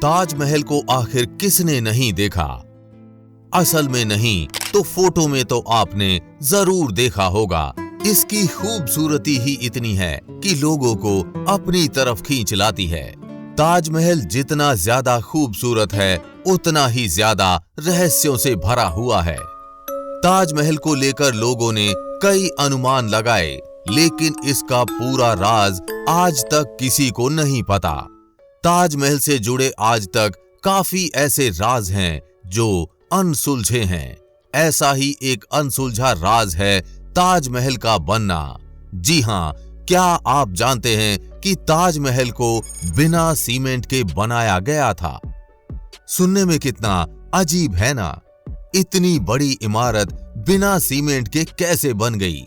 ताजमहल को आखिर किसने नहीं देखा? असल में नहीं तो फोटो में तो आपने जरूर देखा होगा। इसकी खूबसूरती ही इतनी है कि लोगों को अपनी तरफ खींच लाती है। ताजमहल जितना ज्यादा खूबसूरत है उतना ही ज्यादा रहस्यों से भरा हुआ है। ताजमहल को लेकर लोगों ने कई अनुमान लगाए, लेकिन इसका पूरा राज आज तक किसी को नहीं पता। ताजमहल से जुड़े आज तक काफी ऐसे राज हैं जो अनसुलझे हैं। ऐसा ही एक अनसुलझा राज है ताजमहल का बनना। जी हां, क्या आप जानते हैं कि ताजमहल को बिना सीमेंट के बनाया गया था? सुनने में कितना अजीब है ना? इतनी बड़ी इमारत बिना सीमेंट के कैसे बन गई?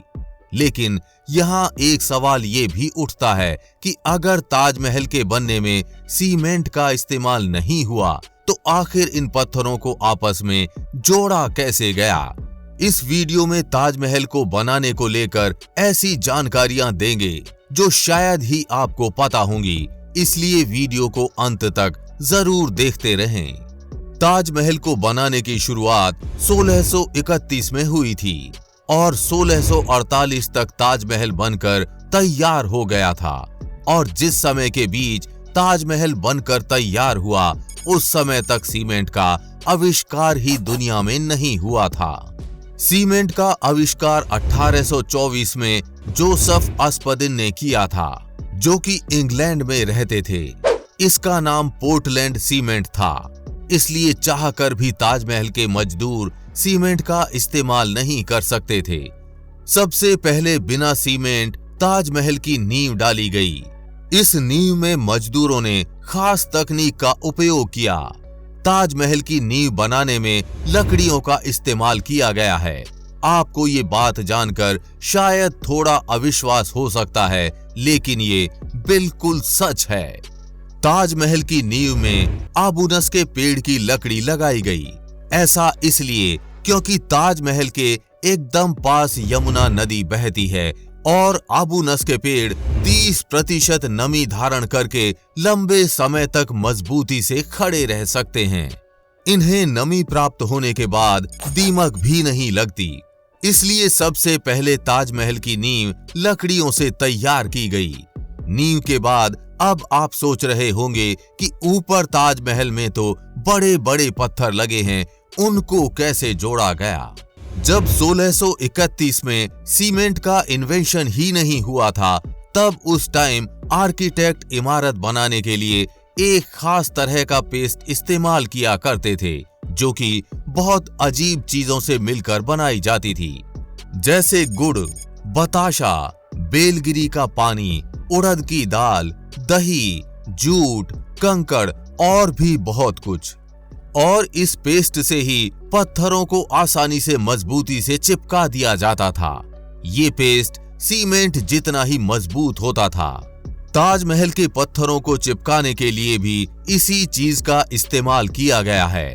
लेकिन यहाँ एक सवाल ये भी उठता है कि अगर ताजमहल के बनने में सीमेंट का इस्तेमाल नहीं हुआ तो आखिर इन पत्थरों को आपस में जोड़ा कैसे गया? इस वीडियो में ताजमहल को बनाने को लेकर ऐसी जानकारियां देंगे जो शायद ही आपको पता होंगी, इसलिए वीडियो को अंत तक जरूर देखते रहें। ताजमहल को बनाने की शुरुआत 1631 में हुई थी और 1648 तक ताजमहल बनकर तैयार हो गया था। और जिस समय के बीच ताजमहल बनकर तैयार हुआ उस समय तक सीमेंट का आविष्कार ही दुनिया में नहीं हुआ था। सीमेंट का आविष्कार 1824 में जोसेफ अस्पदिन ने किया था, जो कि इंग्लैंड में रहते थे। इसका नाम पोर्टलैंड सीमेंट था, इसलिए चाहकर भी ताजमहल के मजदूर सीमेंट का इस्तेमाल नहीं कर सकते थे। सबसे पहले बिना सीमेंट ताजमहल की नींव डाली गई। इस नींव में मजदूरों ने खास तकनीक का उपयोग किया। ताजमहल की नींव बनाने में लकड़ियों का इस्तेमाल किया गया है। आपको ये बात जानकर शायद थोड़ा अविश्वास हो सकता है, लेकिन ये बिल्कुल सच है। ताजमहल की नींव में आबूनस के पेड़ की लकड़ी लगाई गई। ऐसा इसलिए क्योंकि ताजमहल के एकदम पास यमुना नदी बहती है और आबूनस के पेड़ 30% नमी धारण करके लंबे समय तक मजबूती से खड़े रह सकते हैं। इन्हें नमी प्राप्त होने के बाद दीमक भी नहीं लगती, इसलिए सबसे पहले ताजमहल की नींव लकड़ियों से तैयार की गई। नींव के बाद अब आप सोच रहे होंगे कि ऊपर ताजमहल में तो बड़े बड़े पत्थर लगे हैं, उनको कैसे जोड़ा गया? जब 1631 में सीमेंट का इन्वेंशन ही नहीं हुआ था, तब उस टाइम आर्किटेक्ट इमारत बनाने के लिए एक खास तरह का पेस्ट इस्तेमाल किया करते थे, जो कि बहुत अजीब चीजों से मिलकर बनाई जाती थी, जैसे गुड़, बताशा, बेलगिरी का पानी, उड़द की दाल, दही, जूट, कंकड़ और भी बहुत कुछ। और इस पेस्ट से ही पत्थरों को आसानी से मजबूती से चिपका दिया जाता था। ये पेस्ट सीमेंट जितना ही मजबूत होता था। ताजमहल के पत्थरों को चिपकाने के लिए भी इसी चीज का इस्तेमाल किया गया है।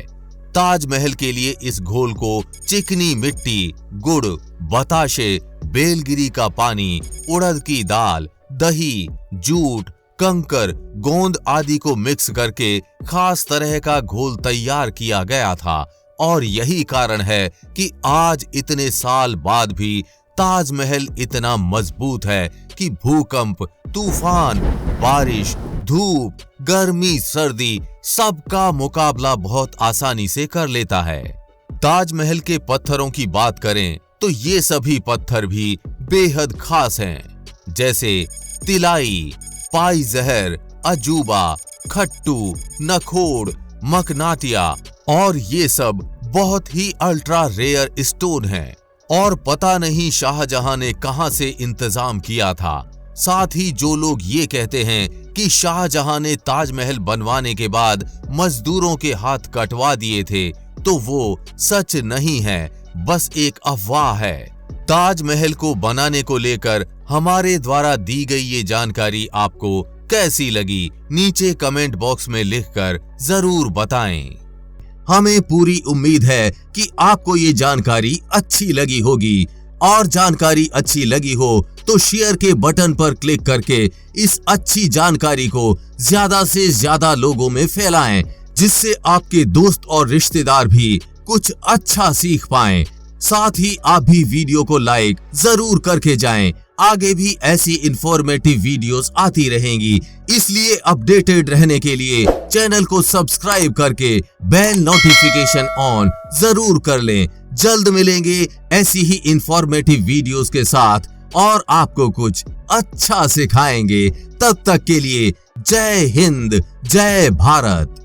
ताजमहल के लिए इस घोल को चिकनी मिट्टी, गुड़, बताशे, बेलगिरी का पानी, उड़द की दाल, दही, जूट, कंकर, गोंद आदि को मिक्स करके खास तरह का घोल तैयार किया गया था। और यही कारण है कि आज इतने साल बाद भी ताजमहल इतना मजबूत है कि भूकंप, तूफान, बारिश, धूप, गर्मी, सर्दी सबका मुकाबला बहुत आसानी से कर लेता है। ताजमहल के पत्थरों की बात करें तो ये सभी पत्थर भी बेहद खास हैं, जैसे तिलाई, पाई जहर, अजूबा, खट्टू, नखोड़, मकनाटिया, और ये सब बहुत ही अल्ट्रा रेयर स्टोन हैं और पता नहीं शाहजहां ने कहां से इंतजाम किया था। साथ ही जो लोग ये कहते हैं कि शाहजहां ने ताजमहल बनवाने के बाद मजदूरों के हाथ कटवा दिए थे, तो वो सच नहीं है, बस एक अफवाह है। ताजमहल को बनाने को लेकर हमारे द्वारा दी गई ये जानकारी आपको कैसी लगी, नीचे कमेंट बॉक्स में लिखकर जरूर बताएं। हमें पूरी उम्मीद है कि आपको ये जानकारी अच्छी लगी होगी, और जानकारी अच्छी लगी हो तो शेयर के बटन पर क्लिक करके इस अच्छी जानकारी को ज्यादा से ज्यादा लोगों में फैलाएं, जिससे आपके दोस्त और रिश्तेदार भी कुछ अच्छा सीख पाएं। साथ ही आप भी वीडियो को लाइक जरूर करके जाएं। आगे भी ऐसी इंफॉर्मेटिव वीडियोस आती रहेंगी, इसलिए अपडेटेड रहने के लिए चैनल को सब्सक्राइब करके बेल नोटिफिकेशन ऑन जरूर कर लें। जल्द मिलेंगे ऐसी ही इंफॉर्मेटिव वीडियोस के साथ और आपको कुछ अच्छा सिखाएंगे। तब तक के लिए जय हिंद, जय भारत।